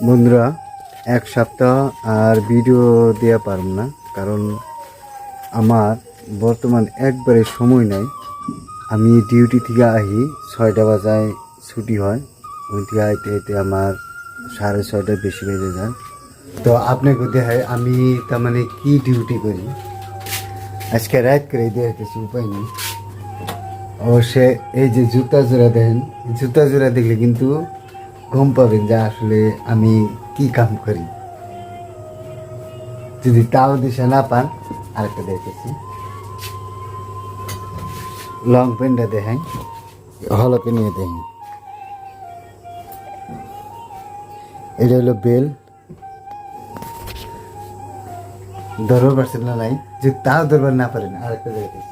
বন্ধুরা, এক সপ্তাহ আর ভিডিও দেওয়া পারব না, কারণ আমার বর্তমান একবারে সময় নাই। আমি ডিউটি থেকে আহি 6টা বাজায় ছুটি হয়, ওই থেকে আইতে আইতে আমার 6:30 বেশি বেজে যায়। তো আপনাকে দেখায় আমি তার মানে কি ডিউটি করি। আজকে রাত করে দেখাইতেছি, উপায় নেই। অবশ্যই এই যে জুতা জোড়া দেন, জুতা জোড়া দেখলে কিন্তু গম পাবেন যে আসলে আমি কি কাম করি। যদি তাও দিশা না পান, আরেকটা দেখেছি লং প্যান্টটা দেখেন, হলকে নিয়ে দেখেন। এটা হলো বেল, ধরবার পারছেন না নাই, যদি তাও ধরবার না পারেন আরেকটা দেখেছি।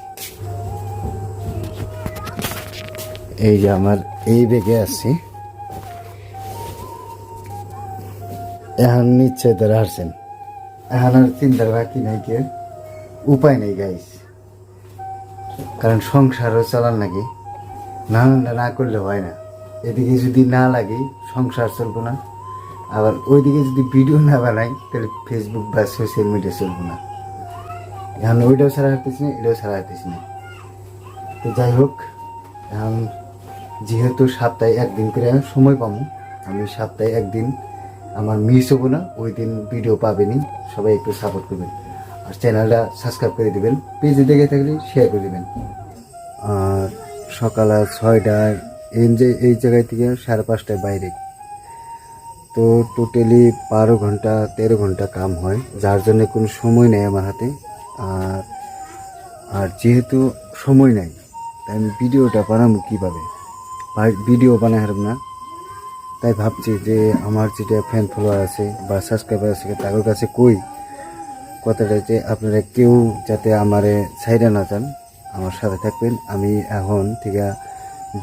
এই যে আমার এই বেগে আছে, এখন নিশ্চয় ধরে হারছেন। এখন আর চিন্তার বাকি নাই, কে উপায় নেই গাইস, কারণ সংসারও চালান লাগে, না করলে হয় না। এদিকে যদি না লাগে সংসার চলবো না, আবার ওইদিকে যদি ভিডিও না বানাই তাহলে ফেসবুক বা সোশ্যাল মিডিয়া চলবো না। এখন ওইটাও ছাড়া হারতেছি না, এটাও ছাড়া হারতেছি না। তো যাই হোক, এখন যেহেতু সপ্তাহে একদিন করে সময় পাবো, আমি সপ্তাহে একদিন আমার মিস হবো না, ওই দিন ভিডিও পাবেনই। সবাই একটু সাপোর্ট করবেন আর চ্যানেলটা সাবস্ক্রাইব করে দেবেন, পেজে দেখে থাকলে শেয়ার করে দেবেন। আর সকাল 6টায় এই জায়গায় থেকে 5:30টায় বাইরে, তো টোটালি 12 ঘন্টা 13 ঘন্টা কাম হয়, যার জন্য কোনো সময় নেই আমার হাতে। আর আর যেহেতু সময় নাই, তাই আমি ভিডিওটা বানাবো কীভাবে, ভিডিও বানাই হারব না। তাই ভাবছি যে আমার যেটা ফ্যান ফলোয়ার আছে বা সাবস্ক্রাইবার আছে তাদের কাছে কই কথাটা, যে আপনারা কেউ যাতে আমারে ছাইড়া না যান, আমার সাথে থাকবেন। আমি এখন থেকে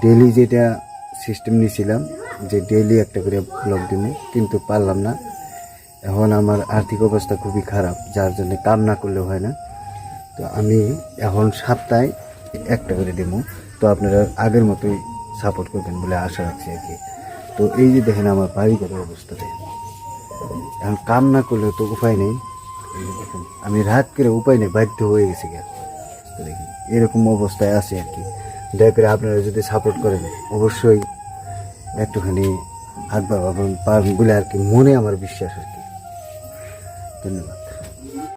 ডেইলি যেটা সিস্টেম নিয়েছিলাম যে ডেইলি একটা করে ব্লগ দিব, কিন্তু পারলাম না। এখন আমার আর্থিক অবস্থা খুবই খারাপ, যার জন্য কাম না করলেও হয় না। তো আমি এখন সপ্তাহে একটা করে দেবো। তো আপনারা আগের মতোই সাপোর্ট করবেন বলে আশা রাখছি আর কি। তো এই যে দেখেন আমার বাড়িঘরের অবস্থা দেখেন, এখন কাম না করলেও তো উপায় নেই। এই যে দেখেন আমি রাত করে উপায় নেই, বাধ্য হয়ে গেছি গা। দেখেন এরকম অবস্থায় আছে আর কি। দয়া করে আপনারা যদি সাপোর্ট করেন, অবশ্যই একটুখানি হাত বাড়াবেন পারবেন বলে আর কি, মনে আমার বিশ্বাস আর কি। ধন্যবাদ।